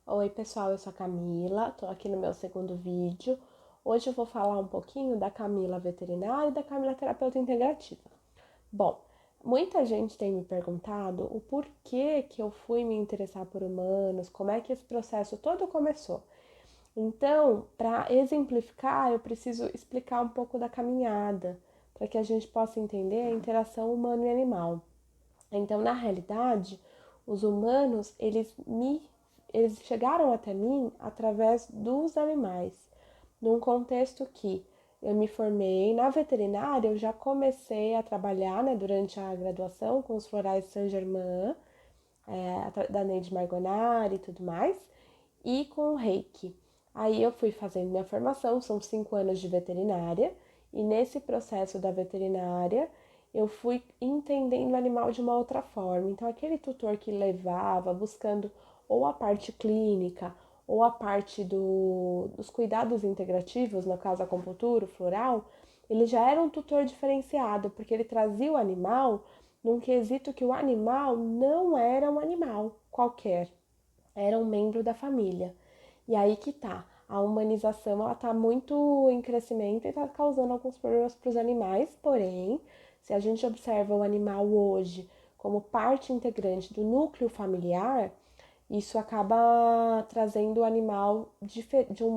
Oi pessoal, eu sou a Camila, tô aqui no meu segundo vídeo. Hoje eu vou falar um pouquinho da Camila veterinária e da Camila terapeuta integrativa. Bom, muita gente tem me perguntado o porquê que eu fui me interessar por humanos, como é que esse processo todo começou. Então, para exemplificar, eu preciso explicar um pouco da caminhada, para que a gente possa entender a interação humano e animal. Então, na realidade, os humanos, eles chegaram até mim através dos animais, num contexto que eu me formei na veterinária, eu já comecei a trabalhar, né, durante a graduação com os florais Saint-Germain, da Neide Margonari e tudo mais, e com o Reiki. Aí eu fui fazendo minha formação, são 5 anos de veterinária, e nesse processo da veterinária eu fui entendendo o animal de uma outra forma. Então, aquele tutor que levava, buscando ou a parte clínica, ou a parte dos cuidados integrativos, no caso a acupuntura, o floral, ele já era um tutor diferenciado, porque ele trazia o animal num quesito que o animal não era um animal qualquer, era um membro da família. E aí que tá, a humanização ela tá muito em crescimento e tá causando alguns problemas para os animais, porém, se a gente observa o animal hoje como parte integrante do núcleo familiar, isso acaba trazendo o animal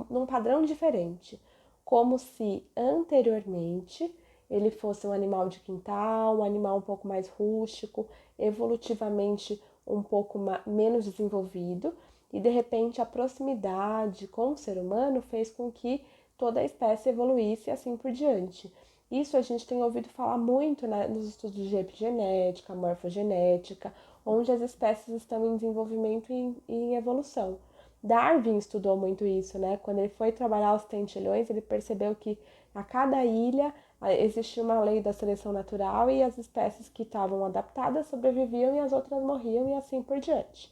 num padrão diferente, como se anteriormente ele fosse um animal de quintal, um animal um pouco mais rústico, evolutivamente um pouco menos desenvolvido, e de repente a proximidade com o ser humano fez com que toda a espécie evoluísse e assim por diante. Isso a gente tem ouvido falar muito, né, nos estudos de epigenética, morfogenética, onde as espécies estão em desenvolvimento e em evolução. Darwin estudou muito isso, né? Quando ele foi trabalhar os tentilhões, ele percebeu que a cada ilha existia uma lei da seleção natural e as espécies que estavam adaptadas sobreviviam e as outras morriam e assim por diante.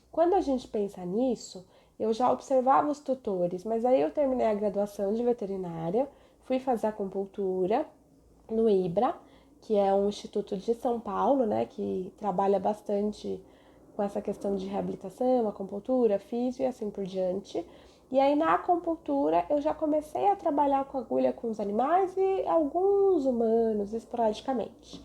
Quando a gente pensa nisso, eu já observava os tutores, mas aí eu terminei a graduação de veterinária, fui fazer acupuntura no IBRA, que é um instituto de São Paulo, né, que trabalha bastante com essa questão de reabilitação, acupuntura, físio e assim por diante. E aí na acupuntura eu já comecei a trabalhar com agulha com os animais e alguns humanos esporadicamente.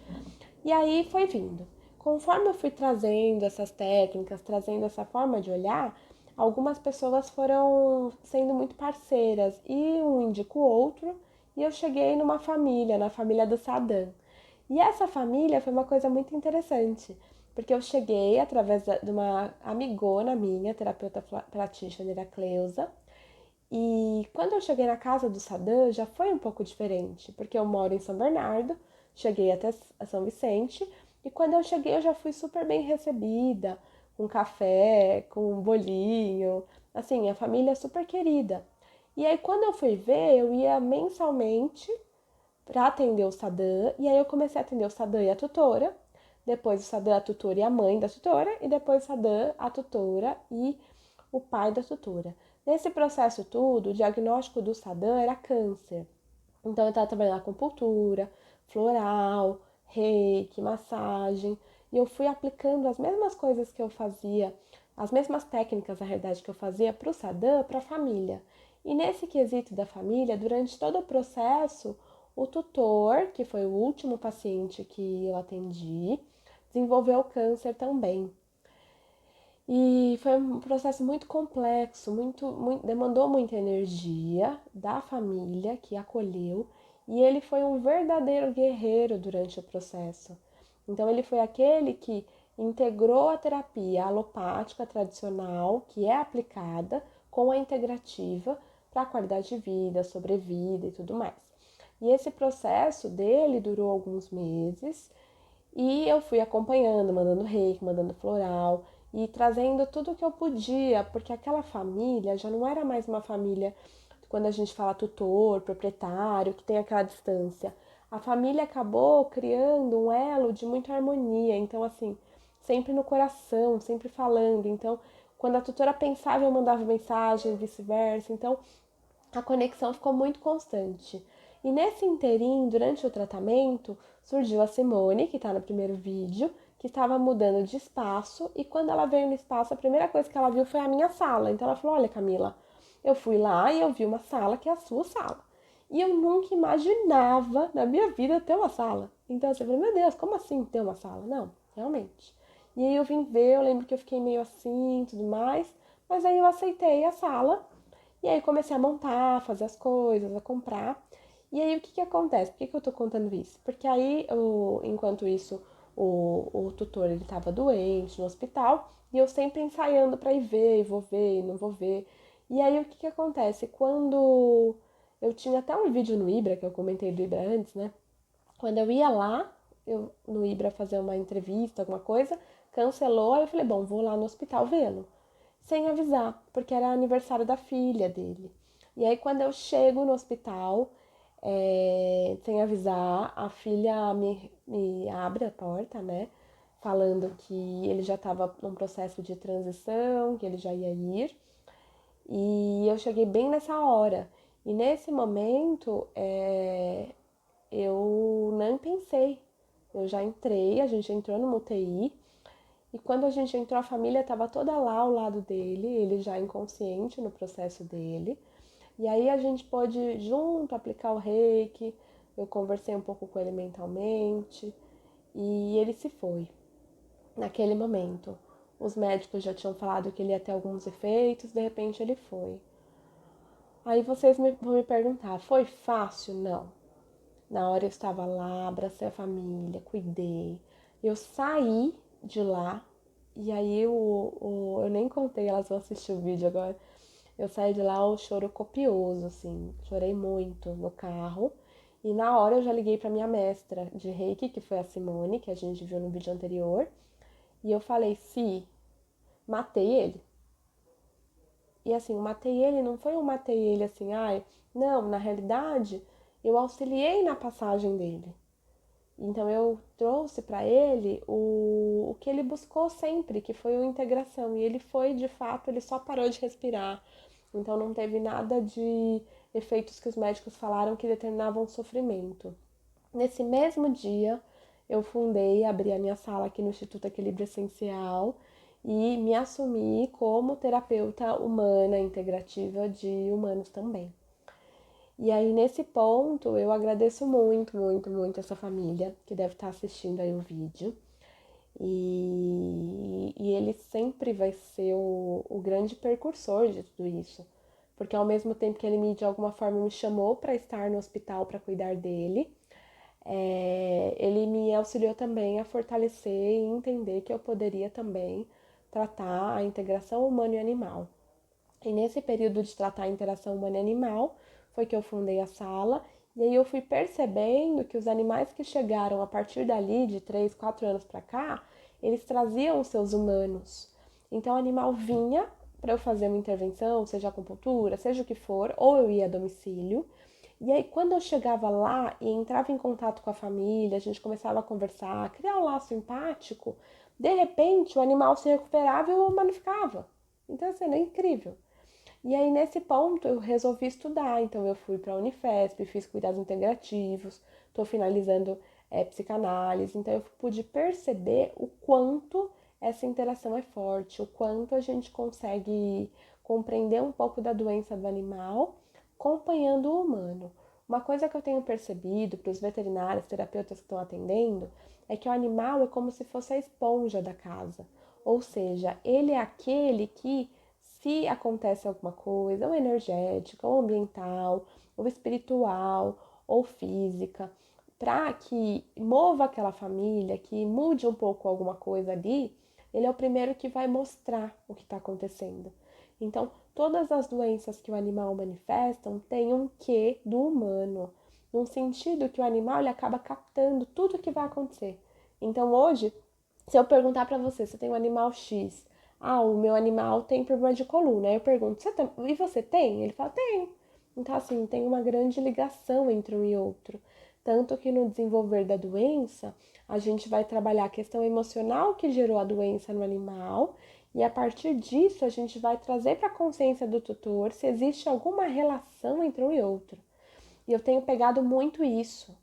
E aí foi vindo. Conforme eu fui trazendo essas técnicas, trazendo essa forma de olhar, algumas pessoas foram sendo muito parceiras e um indica o outro, e eu cheguei numa família, na família do Sadam. E essa família foi uma coisa muito interessante, porque eu cheguei através de uma amigona minha, terapeuta practitioner, a Cleusa, e quando eu cheguei na casa do Sadam já foi um pouco diferente, porque eu moro em São Bernardo, cheguei até São Vicente, e quando eu cheguei eu já fui super bem recebida, com café, com um bolinho, assim, a família é super querida. E aí quando eu fui ver, eu ia mensalmente para atender o Sadam, e aí eu comecei a atender o Sadam e a tutora, depois o Sadam, a tutora e a mãe da tutora, e depois o Sadam, a tutora e o pai da tutora. Nesse processo tudo, o diagnóstico do Sadam era câncer. Então eu estava trabalhando com acupuntura, floral, reiki, massagem, e eu fui aplicando as mesmas coisas que eu fazia, as mesmas técnicas, na realidade, que eu fazia para o Sadam, para a família. E nesse quesito da família, durante todo o processo, o tutor, que foi o último paciente que eu atendi, desenvolveu câncer também. E foi um processo muito complexo, demandou muita energia da família que acolheu, e ele foi um verdadeiro guerreiro durante o processo. Então ele foi aquele que integrou a terapia alopática tradicional, que é aplicada, com a integrativa para a qualidade de vida, sobrevida e tudo mais. E esse processo dele durou alguns meses, e eu fui acompanhando, mandando reiki, mandando floral e trazendo tudo o que eu podia, porque aquela família já não era mais uma família, quando a gente fala tutor, proprietário, que tem aquela distância. A família acabou criando um elo de muita harmonia, então assim, sempre no coração, sempre falando. Então, quando a tutora pensava, eu mandava mensagem, vice-versa. Então, a conexão ficou muito constante. E nesse interim, durante o tratamento, surgiu a Simone, que está no primeiro vídeo, que estava mudando de espaço e quando ela veio no espaço, a primeira coisa que ela viu foi a minha sala. Então ela falou: "Olha, Camila, eu fui lá e eu vi uma sala que é a sua sala. E eu nunca imaginava na minha vida ter uma sala." Então eu falei: "Meu Deus, como assim ter uma sala?" Não, realmente. E aí eu vim ver, eu lembro que eu fiquei meio assim e tudo mais, mas aí eu aceitei a sala e aí comecei a montar, a fazer as coisas, a comprar. E aí o que que acontece? Por que que eu tô contando isso? Porque aí, enquanto isso, o tutor ele tava doente no hospital e eu sempre ensaiando pra ir ver, e vou ver, e não vou ver. E aí o que que acontece? Quando eu tinha até um vídeo no Ibra, que eu comentei do Ibra antes, né? Quando eu ia lá, no Ibra fazer uma entrevista, alguma coisa, cancelou, aí eu falei, bom, vou lá no hospital vê-lo. Sem avisar, porque era aniversário da filha dele. E aí quando eu chego no hospital, sem avisar, a filha me abre a porta, né? Falando que ele já estava num processo de transição, que ele já ia ir. E eu cheguei bem nessa hora. E nesse momento, eu nem pensei. Eu já entrei, a gente entrou no UTI. E quando a gente entrou, a família estava toda lá ao lado dele, ele já inconsciente no processo dele. E aí a gente pôde junto aplicar o reiki. Eu conversei um pouco com ele mentalmente e ele se foi naquele momento. Os médicos já tinham falado que ele ia ter alguns efeitos, de repente ele foi. Aí vocês vão me perguntar, foi fácil? Não. Na hora eu estava lá, abracei a família, cuidei. Eu saí de lá e aí eu nem contei, elas vão assistir o vídeo agora. Eu saí de lá, o choro copioso, assim. Chorei muito no carro. E na hora eu já liguei pra minha mestra de Reiki, que foi a Simone, que a gente viu no vídeo anterior. E eu falei, Si, matei ele. E assim, eu matei ele, não foi eu matei ele assim, ai, não, na realidade, eu auxiliei na passagem dele. Então eu trouxe para ele o que ele buscou sempre, que foi a integração. E ele foi, de fato, ele só parou de respirar. Então não teve nada de efeitos que os médicos falaram que determinavam o sofrimento. Nesse mesmo dia, eu fundei, abri a minha sala aqui no Instituto Equilíbrio Essencial e me assumi como terapeuta humana integrativa de humanos também. E aí, nesse ponto, eu agradeço muito, muito, muito essa família que deve estar assistindo aí o vídeo. E ele sempre vai ser o grande precursor de tudo isso. Porque ao mesmo tempo que ele de alguma forma me chamou para estar no hospital para cuidar dele, ele me auxiliou também a fortalecer e entender que eu poderia também tratar a integração humano e animal. E nesse período de tratar a interação humana e animal, foi que eu fundei a sala. E aí eu fui percebendo que os animais que chegaram a partir dali, de 3, 4 anos para cá, eles traziam os seus humanos. Então o animal vinha para eu fazer uma intervenção, seja acupuntura, seja o que for, ou eu ia a domicílio. E aí quando eu chegava lá e entrava em contato com a família, a gente começava a conversar, a criar um laço empático, de repente o animal se recuperava e o humano ficava. Então assim, é incrível. E aí, nesse ponto, eu resolvi estudar. Então, eu fui para a Unifesp, fiz cuidados integrativos, estou finalizando psicanálise. Então, eu pude perceber o quanto essa interação é forte, o quanto a gente consegue compreender um pouco da doença do animal acompanhando o humano. Uma coisa que eu tenho percebido para os veterinários, terapeutas que estão atendendo, é que o animal é como se fosse a esponja da casa. Ou seja, ele é aquele que se acontece alguma coisa, ou energética, ou ambiental, ou espiritual, ou física, para que mova aquela família, que mude um pouco alguma coisa ali, ele é o primeiro que vai mostrar o que está acontecendo. Então, todas as doenças que o animal manifestam têm um quê do humano, num sentido que o animal ele acaba captando tudo o que vai acontecer. Então, hoje, se eu perguntar para você, você tem um animal X, ah, o meu animal tem problema de coluna. Aí eu pergunto, e você tem? Ele fala, tem. Então, assim, tem uma grande ligação entre um e outro. Tanto que no desenvolver da doença, a gente vai trabalhar a questão emocional que gerou a doença no animal, e a partir disso a gente vai trazer para a consciência do tutor se existe alguma relação entre um e outro. E eu tenho pegado muito isso.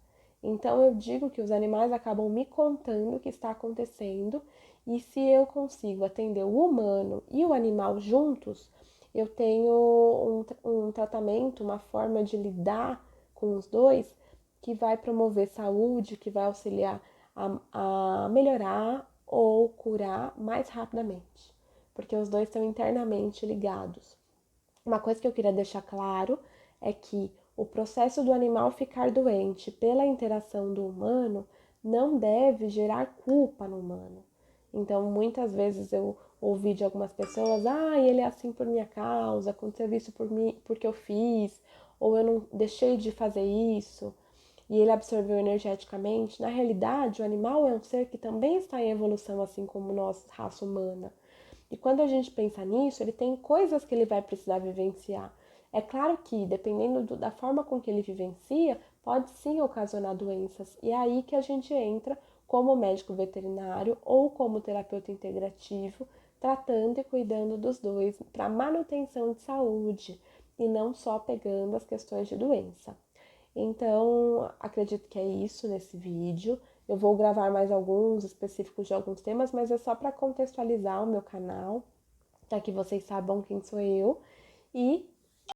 Então eu digo que os animais acabam me contando o que está acontecendo, e se eu consigo atender o humano e o animal juntos, eu tenho um tratamento, uma forma de lidar com os dois que vai promover saúde, que vai auxiliar a melhorar ou curar mais rapidamente, porque os dois estão internamente ligados. Uma coisa que eu queria deixar claro é que o processo do animal ficar doente pela interação do humano não deve gerar culpa no humano. Então, muitas vezes eu ouvi de algumas pessoas: ah, ele é assim por minha causa, aconteceu isso por mim, porque eu fiz, ou eu não deixei de fazer isso e ele absorveu energeticamente. Na realidade, o animal é um ser que também está em evolução, assim como nós, raça humana. E quando a gente pensa nisso, ele tem coisas que ele vai precisar vivenciar. É claro que, dependendo da forma com que ele vivencia, pode sim ocasionar doenças. E é aí que a gente entra como médico veterinário ou como terapeuta integrativo, tratando e cuidando dos dois para manutenção de saúde e não só pegando as questões de doença. Então, acredito que é isso nesse vídeo. Eu vou gravar mais alguns específicos de alguns temas, mas é só para contextualizar o meu canal, para que vocês saibam quem sou eu. E